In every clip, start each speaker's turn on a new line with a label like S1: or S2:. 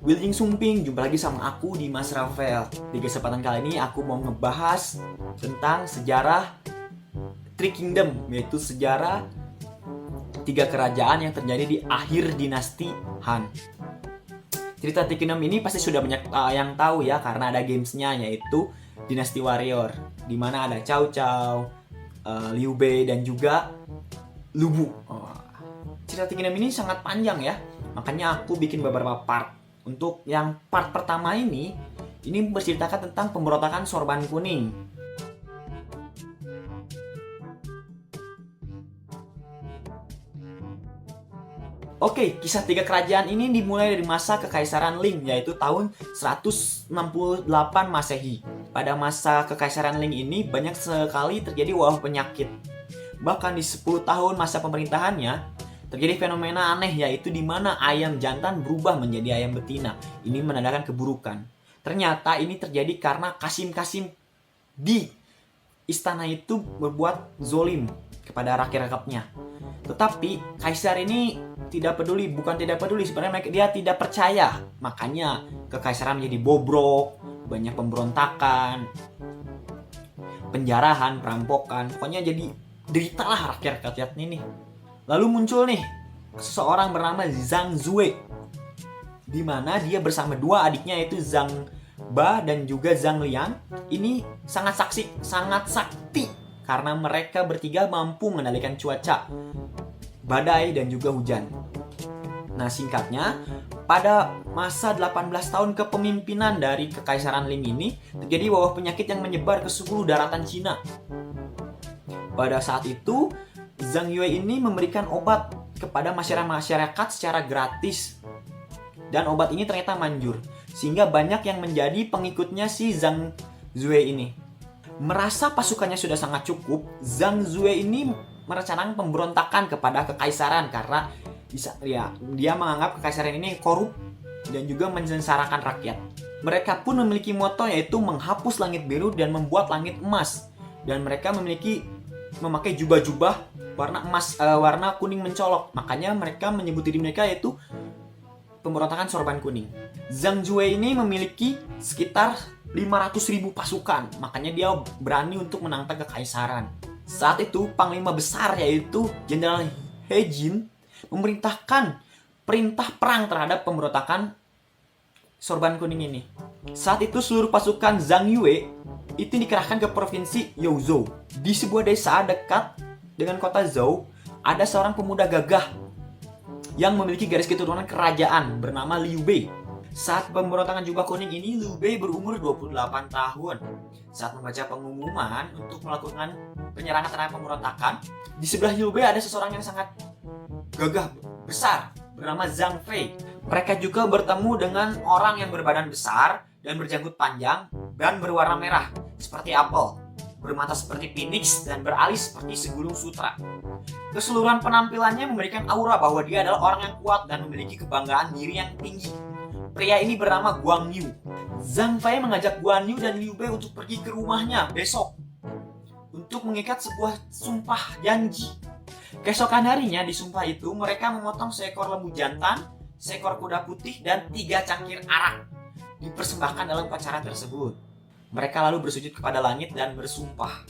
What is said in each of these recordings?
S1: Wiljing Sumping, jumpa lagi sama aku di Mas Rafael. Di kesempatan kali ini aku mau ngebahas tentang sejarah Three Kingdom, yaitu sejarah tiga kerajaan yang terjadi di akhir dinasti Han. Cerita Three Kingdom ini pasti sudah banyak yang tahu ya, karena ada gamesnya, yaitu Dinasti Warrior, di mana ada Cao Cao, Liu Bei, dan juga Lu Bu. Cerita Three Kingdom ini sangat panjang ya, makanya aku bikin beberapa part. Untuk yang part pertama ini berceritakan tentang pemberontakan Sorban Kuning. Oke, kisah tiga kerajaan ini dimulai dari masa Kekaisaran Ling, yaitu tahun 168 Masehi. Pada masa Kekaisaran Ling ini banyak sekali terjadi wabah penyakit. Bahkan di 10 tahun masa pemerintahannya, terjadi fenomena aneh, yaitu di mana ayam jantan berubah menjadi ayam betina. Ini menandakan keburukan. Ternyata ini terjadi karena Kasim-Kasim di istana itu berbuat zolim kepada rakyat-rakyatnya. Tetapi kaisar ini bukan tidak peduli, sebenarnya dia tidak percaya. Makanya kekaisaran menjadi bobrok, banyak pemberontakan, penjarahan, perampokan. Pokoknya jadi derita lah rakyat-rakyatnya ini. Lalu muncul nih seseorang bernama Zhang Zue, di mana dia bersama dua adiknya, yaitu Zhang Ba dan juga Zhang Liang. Ini sangat sakti karena mereka bertiga mampu mengendalikan cuaca, badai dan juga hujan. Nah, singkatnya, pada masa 18 tahun kepemimpinan dari Kekaisaran Ling ini, terjadi wabah penyakit yang menyebar ke seluruh daratan Cina. Pada saat itu, Zhang Yue ini memberikan obat kepada masyarakat secara gratis, dan obat ini ternyata manjur, sehingga banyak yang menjadi pengikutnya si Zhang Zue ini. Merasa pasukannya sudah sangat cukup, Zhang Zue ini merencanakan pemberontakan kepada kekaisaran karena dia menganggap kekaisaran ini korup dan juga mensengsarakan rakyat. Mereka pun memiliki moto, yaitu menghapus langit biru dan membuat langit emas, dan mereka memakai jubah-jubah warna emas, warna kuning mencolok. Makanya mereka menyebut diri mereka yaitu pemberontakan Sorban Kuning. Zhang Zue ini memiliki sekitar 500.000 pasukan, makanya dia berani untuk menantang kekaisaran. Saat itu panglima besar, yaitu Jenderal He Jin, memerintahkan perintah perang terhadap pemberontakan Sorban Kuning ini. Saat itu seluruh pasukan Zhang Yue itu dikerahkan ke provinsi Youzhou. Di sebuah desa dekat dengan kota Zhou, ada seorang pemuda gagah yang memiliki garis keturunan kerajaan bernama Liu Bei. Saat pemberontakan jubah kuning ini, Liu Bei berumur 28 tahun. Saat membaca pengumuman untuk melakukan penyerangan terhadap pemberontakan, di sebelah Liu Bei ada seseorang yang sangat gagah besar bernama Zhang Fei. Mereka juga bertemu dengan orang yang berbadan besar dan berjanggut panjang dan berwarna merah seperti apel, bermata seperti phoenix, dan beralis seperti segulung sutra. Keseluruhan penampilannya memberikan aura bahwa dia adalah orang yang kuat dan memiliki kebanggaan diri yang tinggi. Pria ini bernama Guan Yu. Zhang Fei mengajak Guan Yu dan Liu Bei untuk pergi ke rumahnya besok untuk mengikat sebuah sumpah janji. Keesokan harinya, di sumpah itu mereka memotong seekor lembu jantan, seekor kuda putih, dan 3 cangkir arak dipersembahkan dalam upacara tersebut. Mereka lalu bersujud kepada langit dan bersumpah,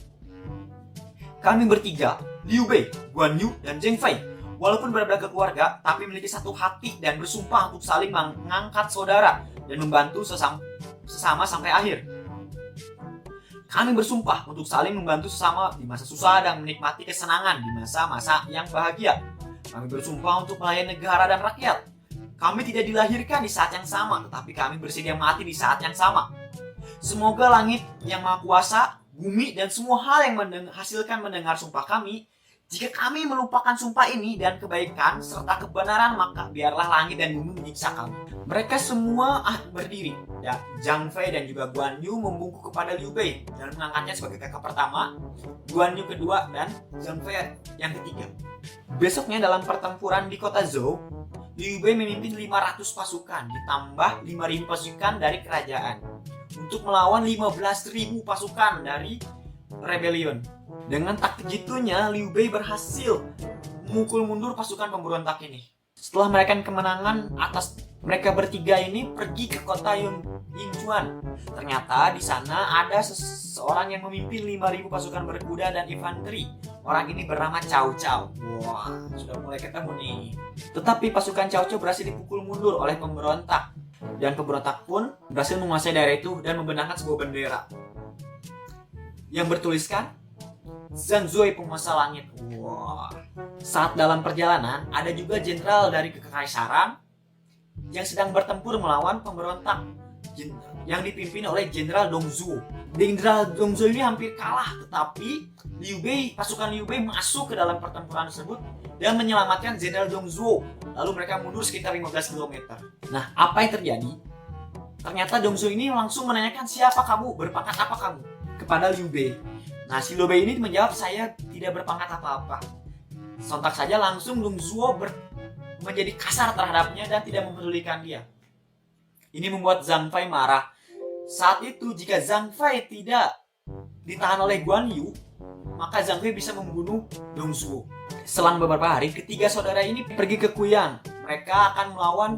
S1: "Kami bertiga, Liu Bei, Guan Yu, dan Zhang Fei, walaupun berbeda keluarga, tapi memiliki satu hati dan bersumpah untuk saling mengangkat saudara dan membantu sesama sampai akhir. Kami bersumpah untuk saling membantu sesama di masa susah dan menikmati kesenangan di masa-masa yang bahagia. Kami bersumpah untuk melayani negara dan rakyat. Kami tidak dilahirkan di saat yang sama, tetapi kami bersedia mati di saat yang sama. Semoga langit yang maha kuasa, bumi, dan semua hal yang menghasilkan mendengar sumpah kami. Jika kami melupakan sumpah ini dan kebaikan serta kebenaran, maka biarlah langit dan bumi menyiksa kami." Mereka semua berdiri. Ya, Zhang Fei dan juga Guan Yu membungkuk kepada Liu Bei dan mengangkatnya sebagai kakak pertama, Guan Yu kedua, dan Zhang Fei yang ketiga. Besoknya dalam pertempuran di kota Zhou, Liu Bei memimpin 500 pasukan ditambah 5.000 pasukan dari kerajaan untuk melawan 15.000 pasukan dari rebellion. Dengan taktik jitunya, Liu Bei berhasil memukul mundur pasukan pemberontak ini. Setelah meraihkan kemenangan atas Mereka bertiga ini pergi ke kota Yingchuan. Ternyata di sana ada seseorang yang memimpin 5.000 pasukan berkuda dan infanteri. Orang ini bernama Cao Cao. Wah, sudah mulai ketemu nih. Tetapi pasukan Cao Cao berhasil dipukul mundur oleh pemberontak. Dan pemberontak pun berhasil menguasai daerah itu dan membenarkan sebuah bendera yang bertuliskan Zhang Zui penguasa langit. Wah. Saat dalam perjalanan, ada juga jenderal dari kekaisaran yang sedang bertempur melawan pemberontak yang dipimpin oleh Jenderal Dong Zhuo. Jenderal Dong Zhuo ini hampir kalah, tetapi pasukan Liu Bei masuk ke dalam pertempuran tersebut dan menyelamatkan Jenderal Dong Zhuo. Lalu mereka mundur sekitar 15 km. Nah, apa yang terjadi? Ternyata Dong Zhuo ini langsung menanyakan, siapa kamu? Berpangkat apa kamu? Kepada Liu Bei. Nah, si Liu Bei ini menjawab, saya tidak berpangkat apa-apa. Sontak saja langsung Dong Zhuo menjadi kasar terhadapnya dan tidak mempedulikan dia. Ini membuat Zhang Fei marah. Saat itu jika Zhang Fei tidak ditahan oleh Guan Yu, maka Zhang Fei bisa membunuh Dong Zhuo. Selang beberapa hari, ketiga saudara ini pergi ke Kuyang. Mereka akan melawan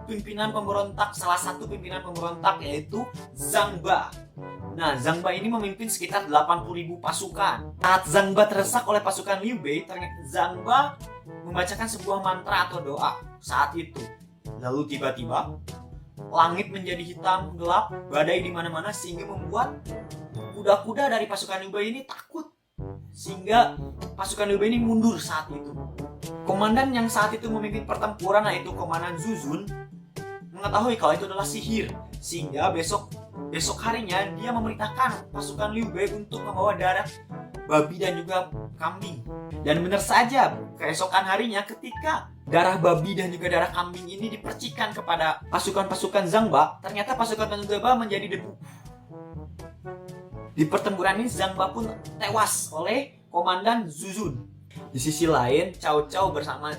S1: pimpinan pemberontak, salah satu pimpinan pemberontak yaitu Zhang Ba. Nah, Zhang Ba ini memimpin sekitar 80.000 pasukan. Saat Zhang Ba terdesak oleh pasukan Liu Bei, ternyata Zhang Ba membacakan sebuah mantra atau doa saat itu. Lalu tiba-tiba langit menjadi hitam gelap, badai di mana-mana sehingga membuat kuda-kuda dari pasukan Liu Bei ini takut. Sehingga pasukan Liu Bei ini mundur saat itu. Komandan yang saat itu memimpin pertempuran yaitu Komandan Zhu Jun mengetahui kalau itu adalah sihir, sehingga besok harinya dia memerintahkan pasukan Liu Bei untuk membawa darah babi dan juga kambing. Dan benar saja, keesokan harinya ketika darah babi dan juga darah kambing ini dipercikan kepada pasukan-pasukan Zhang Ba, ternyata pasukan Zhang Ba menjadi debu. Di pertempuran ini Zhang Ba pun tewas oleh Komandan Zhu Jun. Di sisi lain, Cao Cao bersama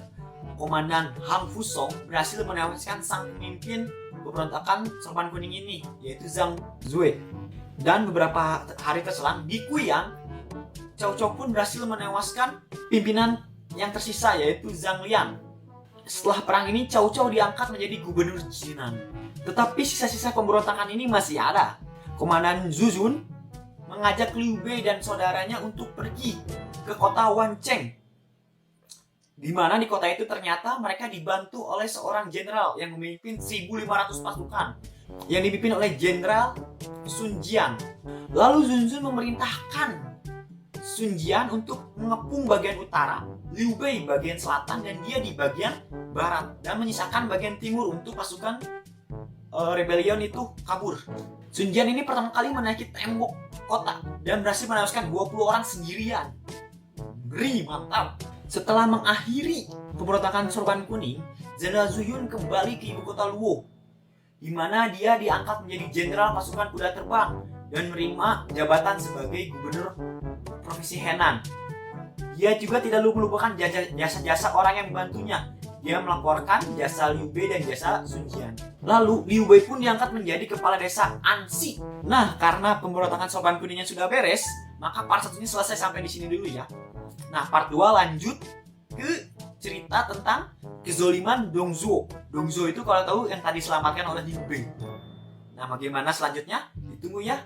S1: Komandan Hang Fusong berhasil menewaskan sang pemimpin pemberontakan Sorban Kuning ini, yaitu Zhang Zui. Dan beberapa hari terselang di Kuyang, Cao Cao pun berhasil menewaskan pimpinan yang tersisa, yaitu Zhang Liang. Setelah perang ini, Cao Cao diangkat menjadi gubernur Jinan. Tetapi sisa-sisa pemberontakan ini masih ada. Komandan Zhu Jun mengajak Liu Bei dan saudaranya untuk pergi ke kota Wancheng, di mana di kota itu ternyata mereka dibantu oleh seorang jenderal yang memimpin 1.500 pasukan yang dipimpin oleh Jenderal Sun Jian. Lalu Sun Jun memerintahkan Sun Jian untuk mengepung bagian utara, Liu Bei bagian selatan dan dia di bagian barat, dan menyisakan bagian timur untuk pasukan rebellion itu kabur. Sun Jian ini pertama kali menaiki tembok kota dan berhasil menewaskan 20 orang sendirian. Ngeri, mantap. Setelah mengakhiri pemberontakan Sorban Kuning, Jenderal Zhu Yun kembali ke ibu kota Luo, di mana dia diangkat menjadi jenderal pasukan kuda terbang dan menerima jabatan sebagai gubernur provinsi Henan. Dia juga tidak melupakan jasa-jasa orang yang membantunya. Dia melaporkan jasa Liu Bei dan jasa Sun Jian. Lalu Liu Bei pun diangkat menjadi kepala desa Anxi. Nah, karena pemberontakan Sorban Kuningnya sudah beres, maka part 1 ini selesai sampai di sini dulu ya. Nah, part 2 lanjut ke cerita tentang kezoliman Dong Zhuo. Dong Zhuo itu kalau tahu yang tadi diselamatkan oleh Liu Bei. Nah, bagaimana selanjutnya? Ditunggu ya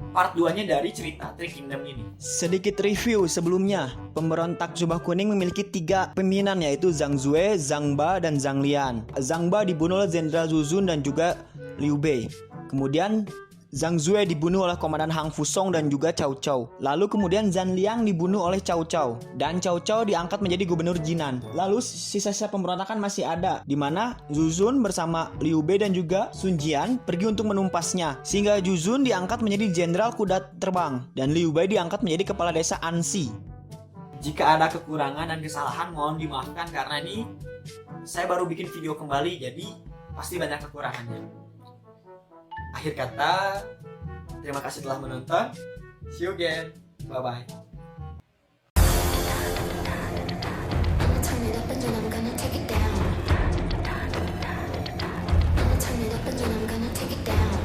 S1: part 2-nya dari cerita Three Kingdom ini.
S2: Sedikit review sebelumnya, pemberontak Jubah Kuning memiliki 3 pimpinan, yaitu Zhang Zui, Zhang Ba, dan Zhang Lian. Zhang Ba dibunuh oleh Jenderal Zhu Jun dan juga Liu Bei. Kemudian Zhang Zui dibunuh oleh Komandan Hang Fusong dan juga Cao Cao. Lalu kemudian Zhang Liang dibunuh oleh Cao Cao. Dan Cao Cao diangkat menjadi gubernur Jinan. Lalu sisa-sisa pemberontakan masih ada, di mana Zhu Jun bersama Liu Bei dan juga Sun Jian pergi untuk menumpasnya. Sehingga Zhu Jun diangkat menjadi jenderal kuda terbang. Dan Liu Bei diangkat menjadi kepala desa Anxi.
S1: Jika ada kekurangan dan kesalahan mohon dimaafkan karena ini saya baru bikin video kembali, jadi pasti banyak kekurangannya. Akhir kata, terima kasih telah menonton. See you again. Bye-bye.
S3: Turn it up and then I'm gonna take it down. Turn it up and then I'm gonna take it down.